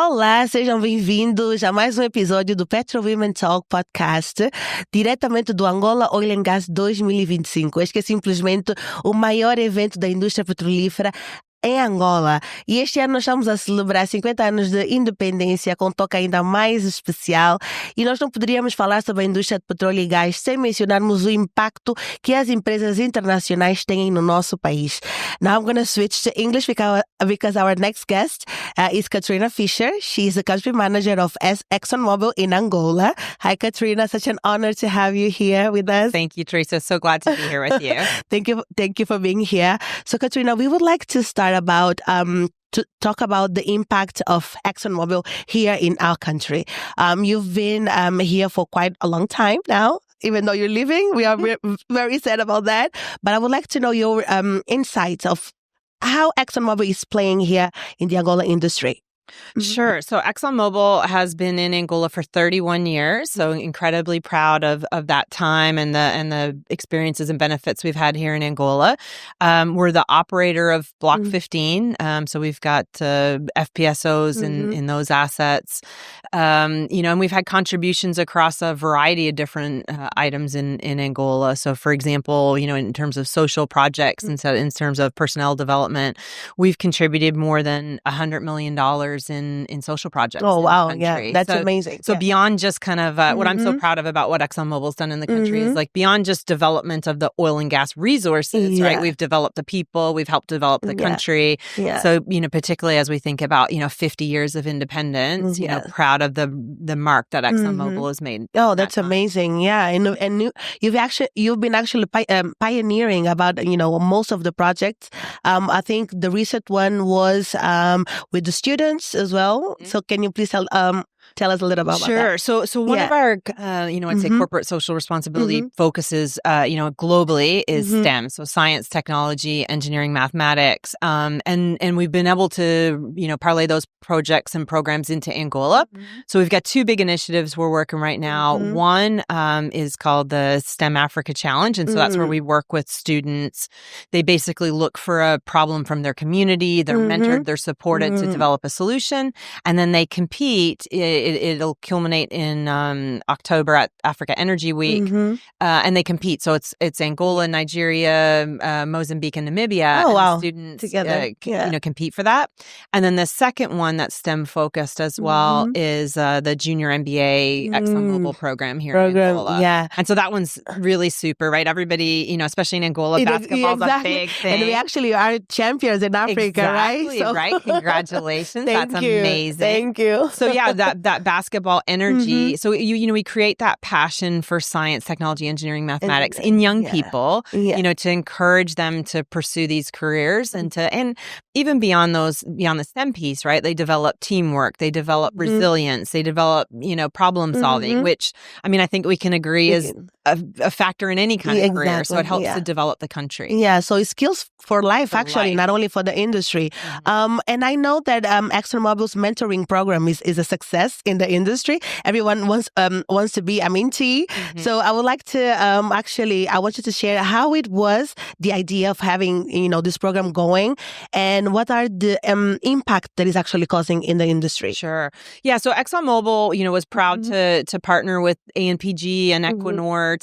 Olá, sejam bem-vindos a mais um episódio do Petro Women Talk Podcast, diretamente do Angola Oil Gás 2025. Este que é simplesmente o maior evento da indústria petrolífera em Angola. E este ano nós estamos a celebrar 50 anos de independência com um toque ainda mais especial. E nós não poderíamos falar sobre a indústria de petróleo e gás sem mencionarmos o impacto que as empresas internacionais têm no nosso país. Now I'm going to switch to English because our next guest is Katrina Fisher. She is the country manager of ExxonMobil in Angola. Hi, Katrina. Such an honor to have you here with us. Thank you, Teresa. So glad to be here with you. Thank you for being here. So, Katrina, we would like to start about to talk about the impact of ExxonMobil here in our country. You've been here for quite a long time now. Even though you're leaving, we are very sad about that. But I would like to know your insights of how ExxonMobil is playing here in the Angola industry. Sure. So ExxonMobil has been in Angola for 31 years. So incredibly proud of that time and the experiences and benefits we've had here in Angola. We're the operator of Block 15. So we've got FPSOs in those assets. And we've had contributions across a variety of different items in Angola. So for example, in terms of social projects and so in terms of personnel development, we've contributed more than $100 million in social projects. Oh, wow. In the country. Yeah, that's amazing. So beyond just kind of what I'm so proud of about what ExxonMobil's done in the country is like beyond just development of the oil and gas resources, right? We've developed the people, we've helped develop the country. Yeah. So, particularly as we think about, 50 years of independence, proud of the mark that ExxonMobil has made. Oh, that's amazing. Yeah. And you've been actually pioneering about, most of the projects. I think the recent one was with the students as well. So can you please tell us a little about that? Sure. So one of our, I'd say corporate social responsibility focuses, globally is STEM. So science, technology, engineering, mathematics. And we've been able to, parlay those projects and programs into Angola. So we've got two big initiatives we're working right now. One is called the STEM Africa Challenge. And so that's where we work with students. They basically look for a problem from their community. They're mentored, they're supported to develop a solution. And then they compete. It'll culminate in October at Africa Energy Week, and they compete. So it's Angola, Nigeria, Mozambique, and Namibia. Oh, wow. And students together, compete for that. And then the second one that's STEM focused as well is the Junior MBA ExxonMobil program here in Angola. Yeah, and so that one's really super, right? Everybody, especially in Angola, basketball's a big thing, and we actually are champions in Africa, right? So. Right. Congratulations. That's amazing. Thank you. So yeah, that basketball energy. So we create that passion for science, technology, engineering, mathematics in young people, to encourage them to pursue these careers and even beyond the STEM piece, right? They develop teamwork, they develop resilience, they develop, problem solving, which I think we can agree is a factor in any kind of career. So it helps to develop the country. Yeah. So it's skills for life, actually, not only for the industry. And I know that ExxonMobil's mentoring program is a success in the industry. Everyone wants to be a mentee. So I would like to I want you to share how it was, the idea of having this program going, and what are the impact that is actually causing in the industry. Sure. Yeah. So ExxonMobil, was proud to partner with ANPG and Equinor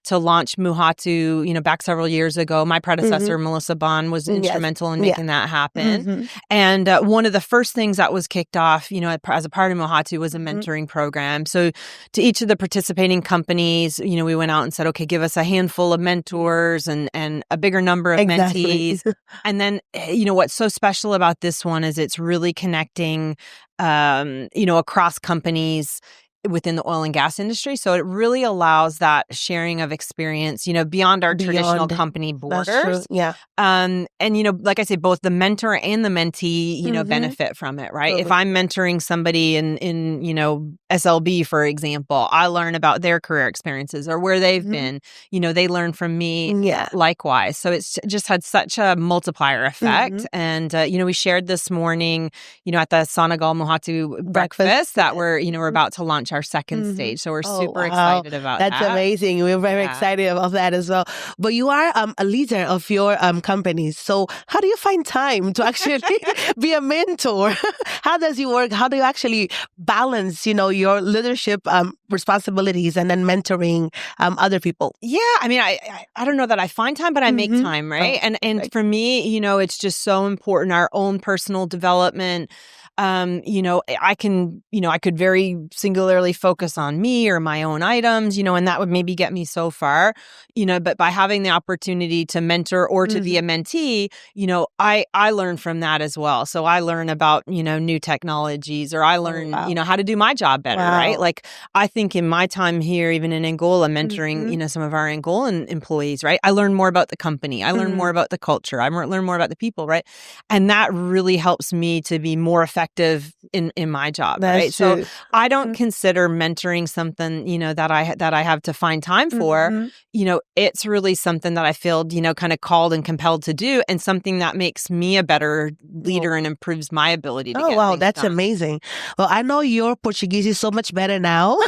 to launch Muhatu, back several years ago. My predecessor, Melissa Bond, was instrumental in making that happen. And one of the first things that was kicked off, as a part of Muhatu was a mentoring program. So to each of the participating companies, we went out and said, okay, give us a handful of mentors and a bigger number of mentees. And then, what's so special about this one is it's really connecting, across companies within the oil and gas industry. So it really allows that sharing of experience, beyond our traditional company borders. That's true. Yeah. And, like I say, both the mentor and the mentee, benefit from it, right? Totally. If I'm mentoring somebody in SLB, for example, I learn about their career experiences or where they've been, they learn from me likewise. So it's just had such a multiplier effect. And, we shared this morning, at the Senegal Muhatu breakfast that we're about to launch launch our second stage. So we're super excited about that. That's amazing. We're very excited about that as well. But you are a leader of your companies. So how do you find time to actually be a mentor? How does it work? How do you actually balance, your leadership responsibilities and then mentoring other people? Yeah, I mean, I don't know that I find time, but I make time, right? And for me, it's just so important, our own personal development. I could very singularly focus on me or my own items, and that would maybe get me so far, but by having the opportunity to mentor or to be a mentee, I learn from that as well. So I learn about, new technologies, or I learn, how to do my job better, right? Like I think in my time here, even in Angola, mentoring, some of our Angolan employees, right? I learn more about the company. I learn more about the culture. I learn more about the people, right? And that really helps me to be more effective in my job, right? True. So I don't consider mentoring something, that I have to find time for. It's really something that I feel, kind of called and compelled to do, and something that makes me a better leader and improves my ability to get things that's done. Amazing. Well, I know your Portuguese is so much better now.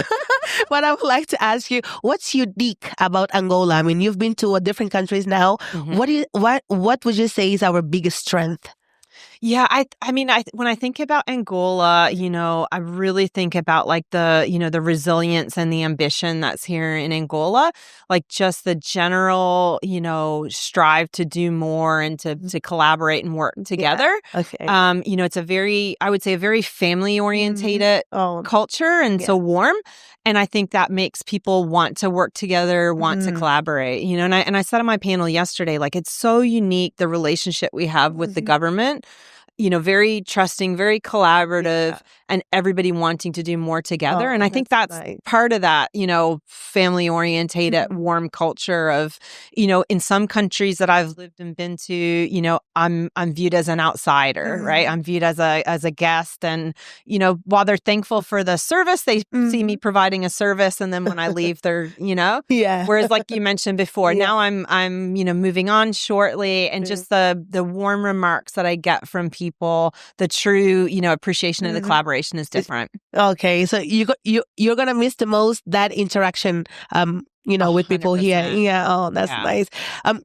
But I would like to ask you, what's unique about Angola? I mean, you've been to different countries now. What would you say is our biggest strength? Yeah, I mean, when I think about Angola, I really think about like the resilience and the ambition that's here in Angola, like just the general, strive to do more and to collaborate and work together. Yeah. Okay. It's I would say a very family orientated culture, and so warm. And I think that makes people want to work together, want to collaborate, and I said on my panel yesterday, like it's so unique, the relationship we have with the government. Very trusting, very collaborative, and everybody wanting to do more together. And I think that's part of that, family orientated, warm culture of, in some countries that I've lived and been to, I'm viewed as an outsider, right? I'm viewed as a guest. And, while they're thankful for the service, they see me providing a service. And then when I leave, they're, whereas like you mentioned before, now I'm, moving on shortly, and just the warm remarks that I get from people, the true, appreciation of the collaboration is different. Okay, so you're gonna miss the most that interaction, with people 100%. Here. Yeah, that's nice.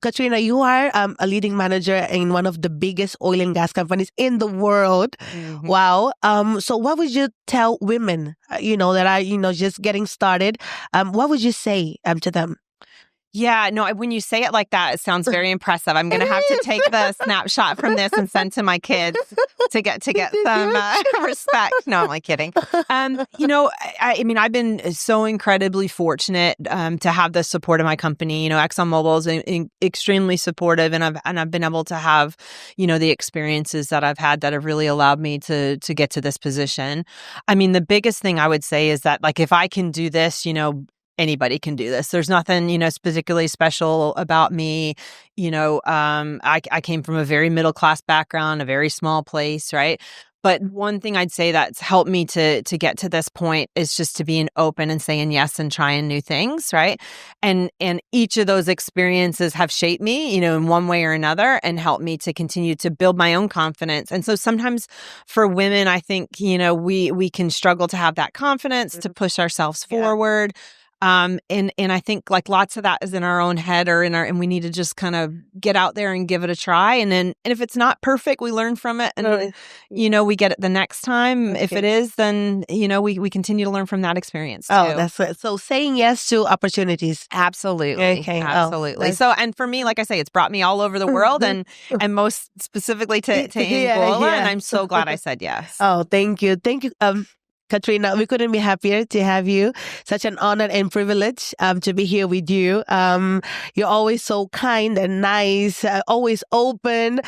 Katrina, you are a leading manager in one of the biggest oil and gas companies in the world. Wow. So what would you tell women, that are, just getting started? What would you say to them? Yeah, no, when you say it like that, it sounds very impressive. I'm going to have to take the snapshot from this and send to my kids to get some respect. No, I'm only kidding. I mean, I've been so incredibly fortunate to have the support of my company. ExxonMobil is extremely supportive, and I've been able to have, the experiences that I've had that have really allowed me to get to this position. I mean, the biggest thing I would say is that, like, if I can do this, anybody can do this. There's nothing, particularly special about me. I came from a very middle-class background, a very small place, right? But one thing I'd say that's helped me to get to this point is just to be open and saying yes and trying new things, right? And each of those experiences have shaped me, in one way or another, and helped me to continue to build my own confidence. And so sometimes for women, I think, we can struggle to have that confidence to push ourselves forward. And I think like lots of that is in our own head and we need to just kind of get out there and give it a try. And if it's not perfect, we learn from it and, we get it the next time. Okay. If it is, then, we continue to learn from that experience too. Oh, that's it. So saying yes to opportunities. Absolutely. Okay. Absolutely. So, and for me, like I say, it's brought me all over the world and most specifically to Angola. And I'm so glad I said yes. Oh, thank you. Thank you. Katrina, we couldn't be happier to have you. Such an honor and privilege to be here with you. You're always so kind and nice, always open.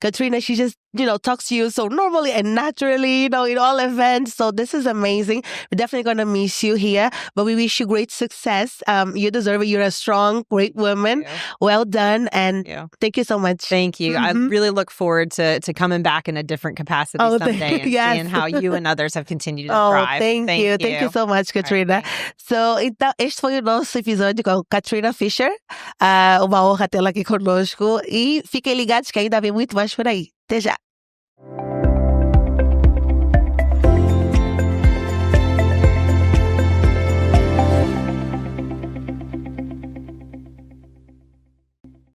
Katrina, she just, talks to you so normally and naturally, in all events. So this is amazing. We're definitely going to miss you here, but we wish you great success. You deserve it. You're a strong, great woman. Well done. And thank you so much. Thank you. I really look forard to coming back in a different capacity someday and seeing how you and others have continued to thrive. Thank you. Thank you so much, Katrina. So, então, este foi o nosso episódio com Katrina Fisher. Uma honra tê-la aqui conosco. E fiquem ligados que ainda vem muito mais por aí. Até já.